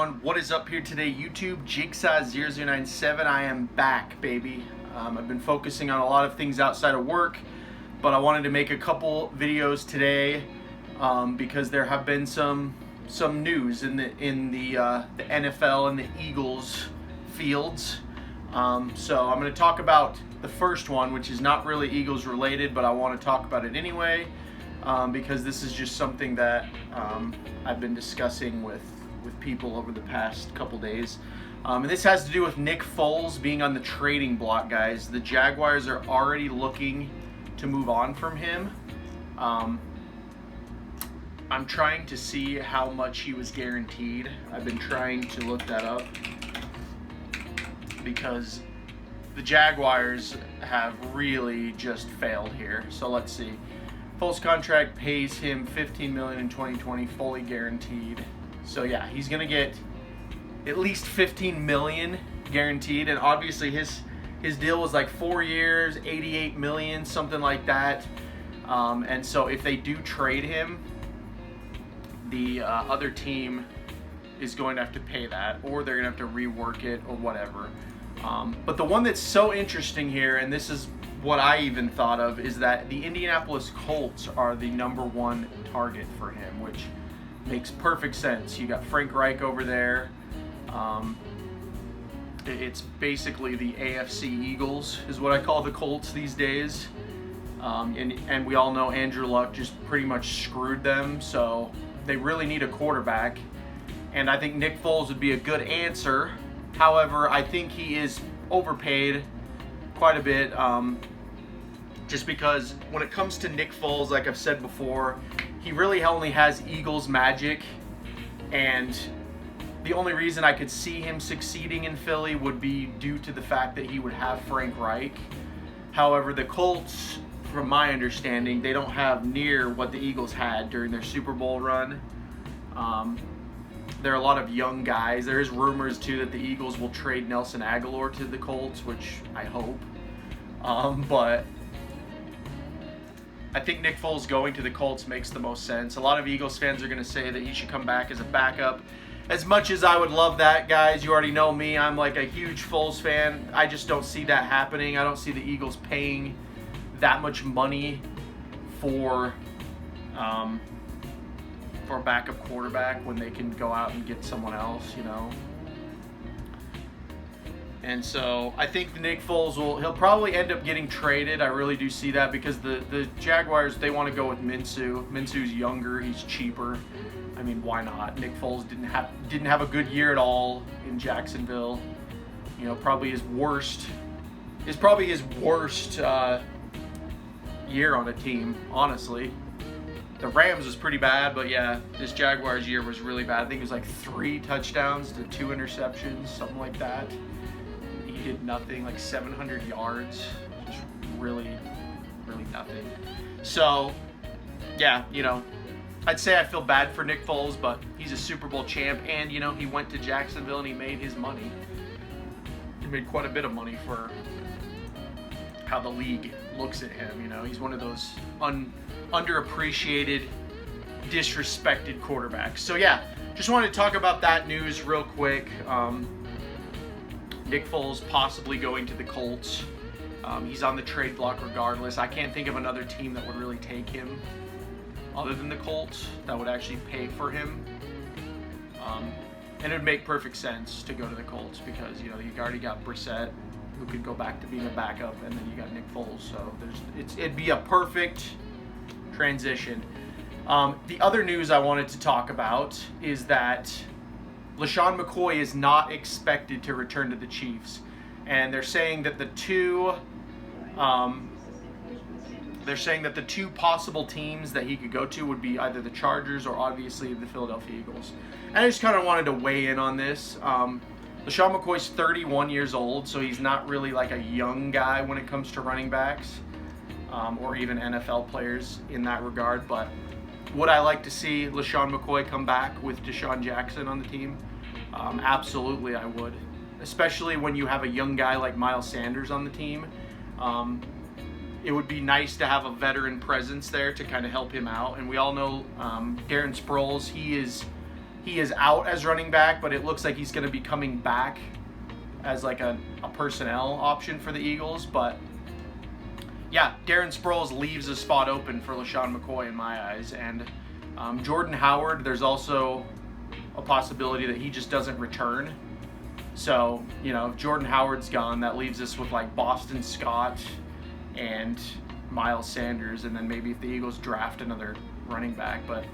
everyone, what is up here today? YouTube, Jigsaw0097. I am back, baby. I've been focusing on a lot of things outside of work, but I wanted to make a couple videos today because there have been some news in the NFL and the Eagles fields. So I'm going to talk about the first one, which is not really Eagles related, but I want to talk about it anyway. Because this is just something that I've been discussing with people over the past couple days. And this has to do with Nick Foles being on the trading block, guys. The Jaguars are already looking to move on from him. I'm trying to see how much he was guaranteed. I've been trying to look that up because the Jaguars have really just failed here. So let's see. Foles contract pays him $15 million in 2020, fully guaranteed. So yeah, he's gonna get at least $15 million guaranteed, and obviously his deal was like 4 years, $88 million, something like that. And so if they do trade him, the other team is going to have to pay that, or they're gonna have to rework it or whatever. But the one that's so interesting here, and this is what I even thought of, is that the Indianapolis Colts are the #1 target for him, which makes perfect sense. You got Frank Reich over there. It's basically the AFC Eagles is what I call the Colts these days. And we all know Andrew Luck just pretty much screwed them, so they really need a quarterback. And I think Nick Foles would be a good answer. However, I think he is overpaid quite a bit, just because when it comes to Nick Foles, like I've said before, he really only has Eagles magic, and the only reason I could see him succeeding in Philly would be due to the fact that he would have Frank Reich. However, the Colts, from my understanding, they don't have near what the Eagles had during their Super Bowl run. There are a lot of young guys. There is rumors too that the Eagles will trade Nelson Aguilar to the Colts, which I hope. But I think Nick Foles going to the Colts makes the most sense. A lot of Eagles fans are going to say that he should come back as a backup. As much as I would love that, guys, you already know me. I'm like a huge Foles fan. I just don't see that happening. I don't see the Eagles paying that much money for a backup quarterback when they can go out and get someone else, you know. And so I think Nick Foles he'll probably end up getting traded. I really do see that because the Jaguars, they want to go with Minshew. Minshew's younger, he's cheaper. I mean, why not? Nick Foles didn't have a good year at all in Jacksonville. You know, probably his worst year on a team, honestly. The Rams was pretty bad, but yeah, this Jaguars year was really bad. I think it was like 3 touchdowns to 2 interceptions, something like that. He did nothing, like 700 yards, just really nothing. So, yeah, you know, I'd say I feel bad for Nick Foles, but he's a Super Bowl champ, and, you know, he went to Jacksonville and he made his money. He made quite a bit of money for how the league looks at him, you know. He's one of those underappreciated, disrespected quarterbacks. So, yeah, just wanted to talk about that news real quick. Nick Foles possibly going to the Colts. He's on the trade block regardless. I can't think of another team that would really take him other than the Colts that would actually pay for him. And it would make perfect sense to go to the Colts because, you know, you already got Brissett, who could go back to being a backup, and then you got Nick Foles. So it'd be a perfect transition. The other news I wanted to talk about is that Lesean McCoy is not expected to return to the Chiefs, and they're saying that the two possible teams that he could go to would be either the Chargers or obviously the Philadelphia Eagles. And I just kind of wanted to weigh in on this. LeSean McCoy's 31 years old, so he's not really like a young guy when it comes to running backs or even NFL players in that regard. But would I like to see LeSean McCoy come back with Deshaun Jackson on the team? Absolutely, I would. Especially when you have a young guy like Miles Sanders on the team. It would be nice to have a veteran presence there to kind of help him out. And we all know Darren Sproles, he is he is out as running back, but it looks like he's going to be coming back as like a personnel option for the Eagles. But yeah, Darren Sproles leaves a spot open for LeSean McCoy in my eyes. And Jordan Howard, there's also a possibility that he just doesn't return. So, you know, if Jordan Howard's gone, that leaves us with like Boston Scott and Miles Sanders, and then maybe if the Eagles draft another running back. But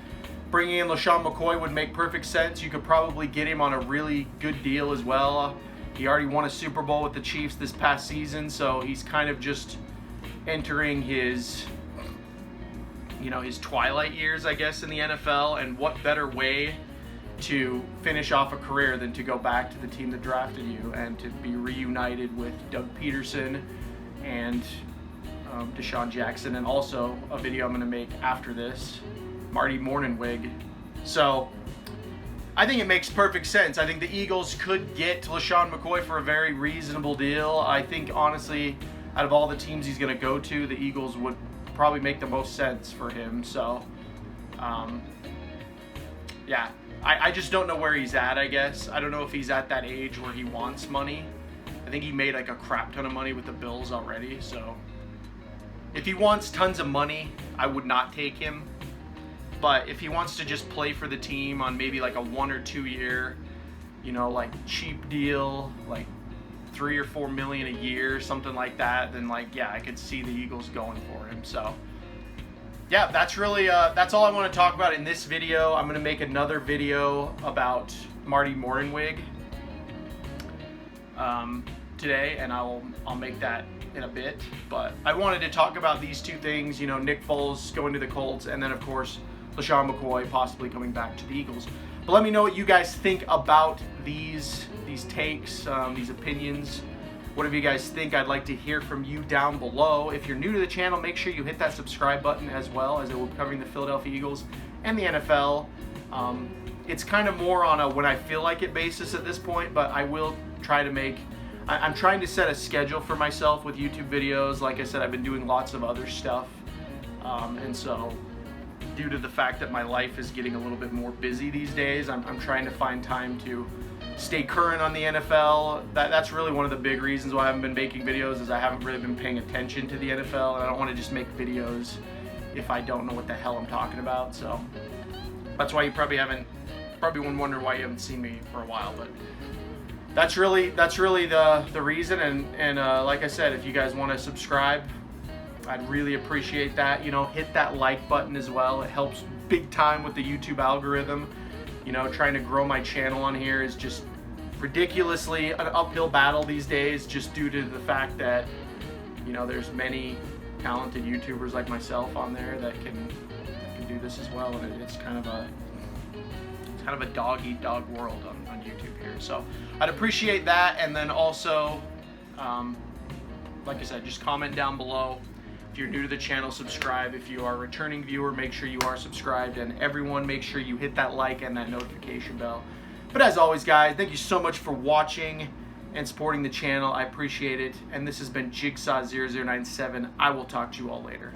bringing in LeSean McCoy would make perfect sense. You could probably get him on a really good deal as well. He already won a Super Bowl with the Chiefs this past season, so he's kind of just entering his, you know, his twilight years, I guess, in the NFL. And what better way to finish off a career than to go back to the team that drafted you and to be reunited with Doug Peterson and Deshaun Jackson, and also a video I'm going to make after this, Marty Mornhinweg. So I think it makes perfect sense. I think the Eagles could get LeSean McCoy for a very reasonable deal. I think, honestly, out of all the teams he's going to go to, the Eagles would probably make the most sense for him. So, yeah, I just don't know where he's at, I guess. I don't know if he's at that age where he wants money. I think he made like a crap ton of money with the Bills already. So if he wants tons of money, I would not take him. But if he wants to just play for the team on maybe like a 1 or 2 year, you know, like cheap deal, like $3 or $4 million a year, something like that, then like, yeah, I could see the Eagles going for him. So yeah, that's really, that's all I want to talk about in this video. I'm going to make another video about Marty Mornhinweg today, and I'll make that in a bit. But I wanted to talk about these two things, you know, Nick Foles going to the Colts, and then of course LeSean McCoy possibly coming back to the Eagles. But let me know what you guys think about these takes, these opinions. Whatever you guys think, I'd like to hear from you down below. If you're new to the channel, make sure you hit that subscribe button, as well as it will be covering the Philadelphia Eagles and the NFL. It's kind of more on a when I feel like it basis at this point, but I will try to make, I'm trying to set a schedule for myself with YouTube videos. Like I said, I've been doing lots of other stuff, and so due to the fact that my life is getting a little bit more busy these days, I'm trying to find time to stay current on the NFL. That's really one of the big reasons why I haven't been making videos, is I haven't really been paying attention to the NFL, and I don't want to just make videos if I don't know what the hell I'm talking about. So that's why you probably wouldn't wonder why you haven't seen me for a while. But that's really the reason. And like I said, if you guys want to subscribe, I'd really appreciate that. You know, hit that like button as well. It helps big time with the YouTube algorithm. You know, trying to grow my channel on here is just ridiculously an uphill battle these days, just due to the fact that, you know, there's many talented YouTubers like myself on there that can do this as well, and it's kind of a dog-eat-dog world on YouTube here. So I'd appreciate that. And then also, like I said, just comment down below. If you're new to the channel, subscribe. If you are a returning viewer, make sure you are subscribed. And everyone, make sure you hit that like and that notification bell. But as always, guys, thank you so much for watching and supporting the channel. I appreciate it. And this has been Jigsaw0097. I will talk to you all later.